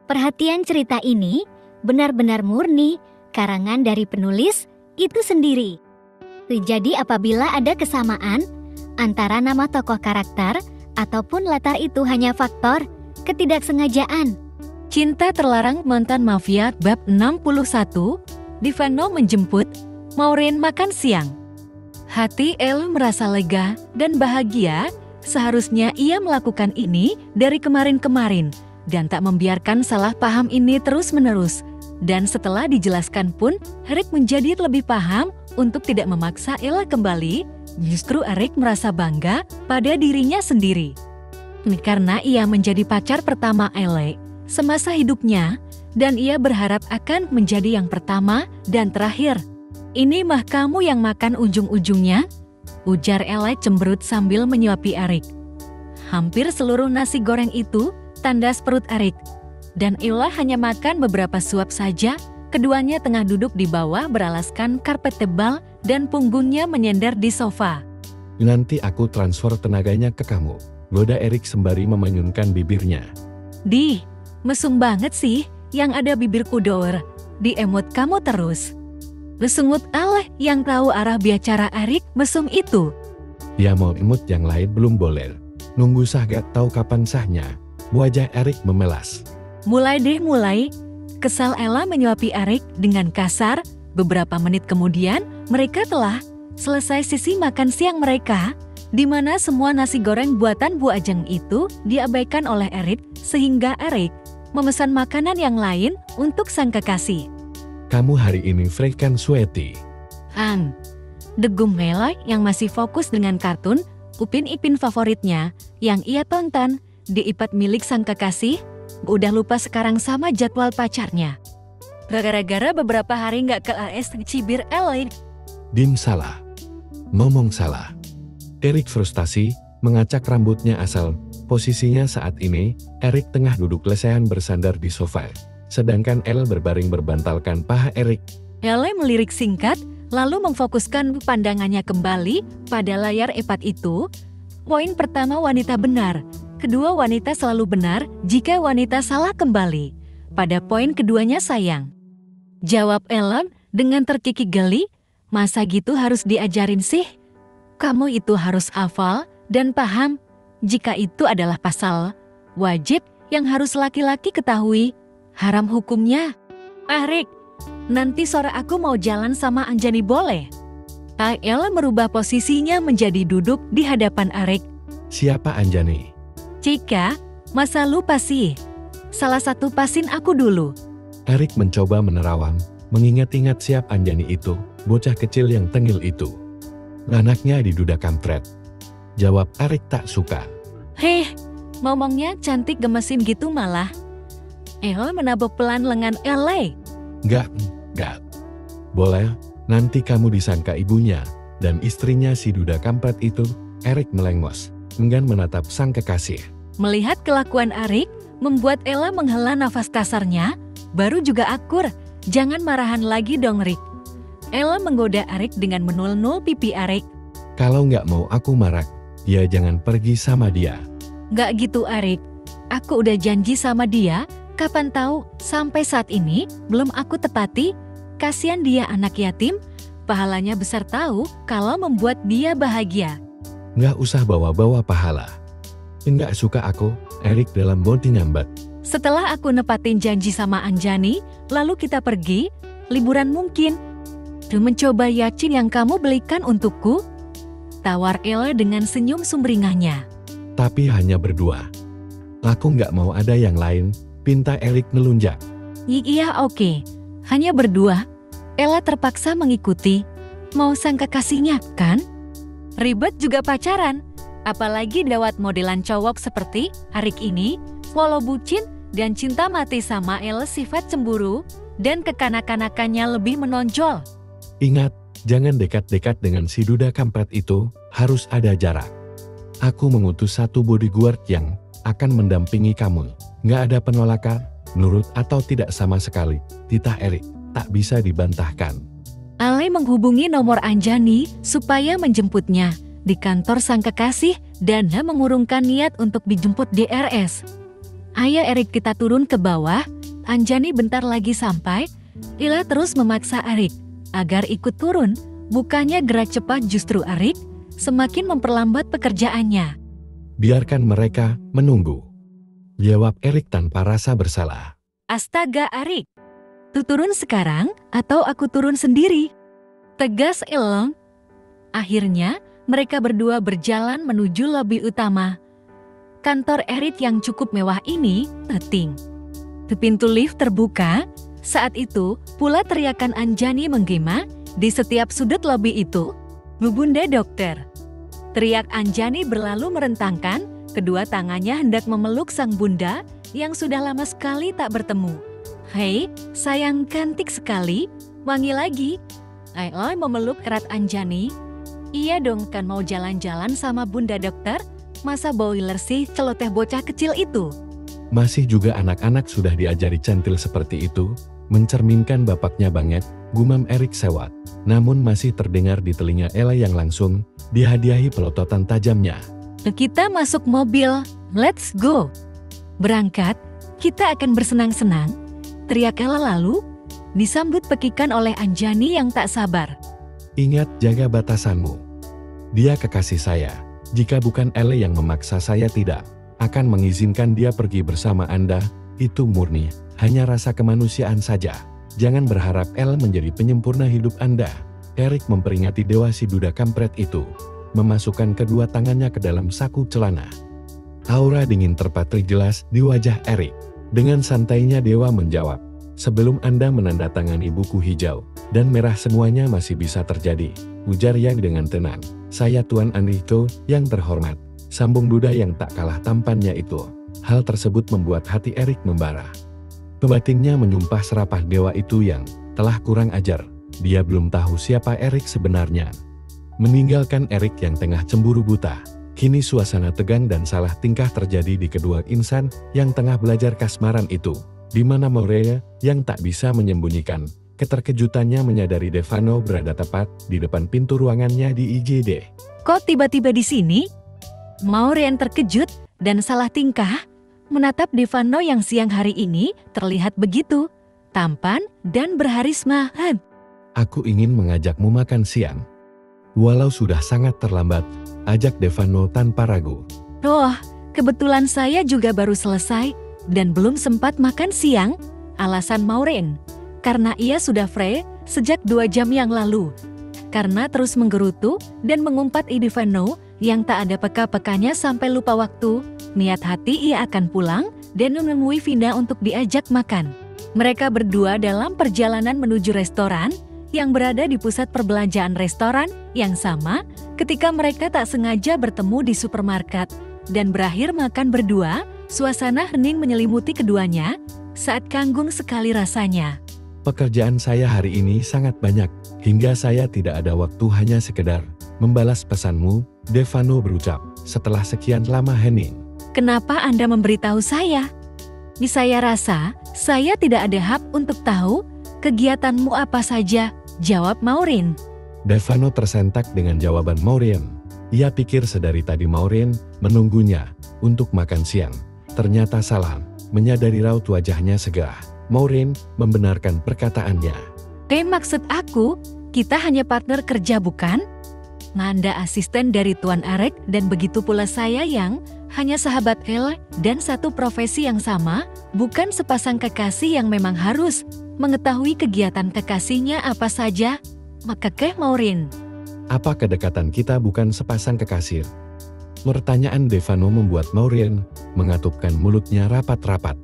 Perhatian cerita ini benar-benar murni karangan dari penulis itu sendiri. Jadi apabila ada kesamaan antara nama tokoh karakter ataupun latar itu hanya faktor ketidaksengajaan. Cinta Terlarang Mantan Mafia bab 61, Divano menjemput Maureen makan siang. Hati Elle merasa lega dan bahagia, seharusnya ia melakukan ini dari kemarin-kemarin dan tak membiarkan salah paham ini terus-menerus. Dan setelah dijelaskan pun, Eric menjadi lebih paham untuk tidak memaksa Elle kembali. Justru Eric merasa bangga pada dirinya sendiri. Karena ia menjadi pacar pertama Elle semasa hidupnya, dan ia berharap akan menjadi yang pertama dan terakhir. Ini mah kamu yang makan ujung-ujungnya? Ujar Elle cemberut sambil menyuapi Eric. Hampir seluruh nasi goreng itu tandas perut Eric. Dan Elle hanya makan beberapa suap saja. Keduanya tengah duduk di bawah beralaskan karpet tebal dan punggungnya menyender di sofa. Nanti aku transfer tenaganya ke kamu, goda Eric sembari memanyunkan bibirnya. Mesum banget sih, yang ada bibirku doer. Di emot kamu terus. Lesungut Ale yang tahu arah bicara Eric mesum itu. Ya mau imut yang lain belum boleh. Nunggu sah gak tahu kapan sahnya. Wajah Eric memelas. Mulai. Kesal Ella menyuapi Eric dengan kasar. Beberapa menit kemudian, mereka telah selesai sesi makan siang mereka, di mana semua nasi goreng buatan Bu Ajeng itu diabaikan oleh Eric, sehingga Eric memesan makanan yang lain untuk sang kekasih. Kamu hari ini freakan sweaty. Degum Ella yang masih fokus dengan kartun Upin Ipin favoritnya yang ia tonton di iPad milik sang kekasih, udah lupa sekarang sama jadwal pacarnya. Gara-gara beberapa hari nggak ke AS cibir Ella. Salah. Ngomong salah. Eric frustasi, mengacak rambutnya asal. Posisinya saat ini, Eric tengah duduk lesehan bersandar di sofa. Sedangkan Elle berbaring berbantalkan paha Eric. Elle melirik singkat, lalu memfokuskan pandangannya kembali pada layar iPad itu. Poin pertama, wanita benar. Kedua, wanita selalu benar jika wanita salah kembali. Pada poin keduanya sayang. Jawab Elle dengan terkikik geli, masa gitu harus diajarin sih? Kamu itu harus hafal dan paham. Jika itu adalah pasal wajib yang harus laki-laki ketahui, haram hukumnya. Eric, nanti sore aku mau jalan sama Anjani boleh? Elle merubah posisinya menjadi duduk di hadapan Eric. Siapa Anjani? Cika, masa lupa sih? Salah satu pasin aku dulu. Eric mencoba menerawang, mengingat-ingat siap Anjani itu, bocah kecil yang tengil itu. Anaknya diduda kampret. Jawab Eric tak suka. Ngomongnya cantik gemesin gitu malah. Elle menabok pelan lengan Elle. Gak. Boleh, nanti kamu disangka ibunya dan istrinya si duda kampret itu. Eric melengos, enggan menatap sang kekasih. Melihat kelakuan Eric, membuat Elle menghela nafas kasarnya. Baru juga akur, jangan marahan lagi dong Rick. Elle menggoda Eric dengan menul-nul pipi Eric. Kalau nggak mau aku marah, ya jangan pergi sama dia. Nggak gitu Eric, aku udah janji sama dia, kapan tahu sampai saat ini belum aku tepati. Kasian dia anak yatim, pahalanya besar tahu kalau membuat dia bahagia. Nggak usah bawa-bawa pahala. Nggak suka aku, Eric dalam body nyambat. Setelah aku nepatin janji sama Anjani, lalu kita pergi, liburan mungkin. Mencoba yacin yang kamu belikan untukku? Tawar Elle dengan senyum sumringahnya. Tapi hanya berdua. Aku nggak mau ada yang lain, pinta Eric melunjak. Iya oke, hanya berdua. Elle terpaksa mengikuti. Mau sang kekasihnya kan? Ribet juga pacaran. Apalagi lewat modelan cowok seperti Eric ini, walau bucin dan cinta mati sama Elle, sifat cemburu dan kekanak-kanakannya lebih menonjol. Ingat, jangan dekat-dekat dengan si duda kampret itu, harus ada jarak. Aku mengutus satu bodyguard yang akan mendampingi kamu. Nggak ada penolakan, nurut atau tidak sama sekali. Titah Eric, tak bisa dibantahkan. Ale menghubungi nomor Anjani supaya menjemputnya di kantor sang kekasih dan mengurungkan niat untuk dijemput di RS. Ayo Eric, kita turun ke bawah, Anjani bentar lagi sampai. Ila terus memaksa Arik agar ikut turun. Bukannya gerak cepat, justru Arik semakin memperlambat pekerjaannya. Biarkan mereka menunggu, jawab Erik tanpa rasa bersalah. Astaga Arik, tu turun sekarang atau aku turun sendiri? Tegas Elong. Akhirnya mereka berdua berjalan menuju lobi utama. Kantor Erik yang cukup mewah ini, teting. Pintu lift terbuka. Saat itu pula teriakan Anjani menggema di setiap sudut lobi itu. Bu Bunda Dokter. Teriak Anjani berlalu merentangkan, kedua tangannya hendak memeluk sang bunda yang sudah lama sekali tak bertemu. Hei, sayang cantik sekali, wangi lagi. Ayolah memeluk erat Anjani. Iya dong, kan mau jalan-jalan sama Bunda Dokter? Masa boiler sih celoteh bocah kecil itu? Masih juga anak-anak sudah diajari centil seperti itu, mencerminkan bapaknya banget, gumam Erik sewat. Namun masih terdengar di telinga Ella yang langsung dihadiahi pelototan tajamnya. Kita masuk mobil, let's go. Berangkat, kita akan bersenang-senang. Teriak Ella lalu, disambut pekikan oleh Anjani yang tak sabar. Ingat jaga batasanmu. Dia kekasih saya. Jika bukan Ella yang memaksa, saya tidak akan mengizinkan dia pergi bersama Anda. Itu murni hanya rasa kemanusiaan saja. Jangan berharap Ella menjadi penyempurna hidup Anda. Erik memperingati dewa si duda kampret itu, memasukkan kedua tangannya ke dalam saku celana. Aura dingin terpatri jelas di wajah Erik. Dengan santainya dewa menjawab, sebelum Anda menandatangani buku hijau dan merah semuanya masih bisa terjadi, ujar Yang dengan tenang. Saya Tuan Andriko yang terhormat, sambung duda yang tak kalah tampannya itu. Hal tersebut membuat hati Erik membara. Pebatingnya menyumpah serapah dewa itu yang telah kurang ajar. Dia belum tahu siapa Erik sebenarnya. Meninggalkan Erik yang tengah cemburu buta, kini suasana tegang dan salah tingkah terjadi di kedua insan yang tengah belajar kasmaran itu, di mana Morea yang tak bisa menyembunyikan keterkejutannya menyadari Devano berada tepat di depan pintu ruangannya di IGD. Kok tiba-tiba di sini? Maureen terkejut dan salah tingkah menatap Devano yang siang hari ini terlihat begitu tampan dan berharisma. Aku ingin mengajakmu makan siang. Walau sudah sangat terlambat, ajak Devano tanpa ragu. Oh, kebetulan saya juga baru selesai dan belum sempat makan siang, alasan Maureen. Karena ia sudah free sejak 2 jam yang lalu. Karena terus menggerutu dan mengumpat Devano yang tak ada peka-pekanya sampai lupa waktu, niat hati ia akan pulang dan menemui Vinda untuk diajak makan. Mereka berdua dalam perjalanan menuju restoran yang berada di pusat perbelanjaan restoran yang sama ketika mereka tak sengaja bertemu di supermarket dan berakhir makan berdua. Suasana hening menyelimuti keduanya saat canggung sekali rasanya. Pekerjaan saya hari ini sangat banyak, hingga saya tidak ada waktu hanya sekedar membalas pesanmu, Devano berucap, setelah sekian lama hening. Kenapa Anda memberitahu saya? Saya rasa saya tidak ada hak untuk tahu kegiatanmu apa saja, jawab Maureen. Devano tersentak dengan jawaban Maureen. Ia pikir sedari tadi Maureen menunggunya untuk makan siang. Ternyata salah, menyadari raut wajahnya segera. Maureen membenarkan perkataannya. Maksud aku, kita hanya partner kerja bukan? Anda asisten dari Tuan Arek dan begitu pula saya yang hanya sahabat El dan satu profesi yang sama, bukan sepasang kekasih yang memang harus mengetahui kegiatan kekasihnya apa saja. Maka Maureen. Apa kedekatan kita bukan sepasang kekasih? Pertanyaan Devano membuat Maureen mengatupkan mulutnya rapat-rapat.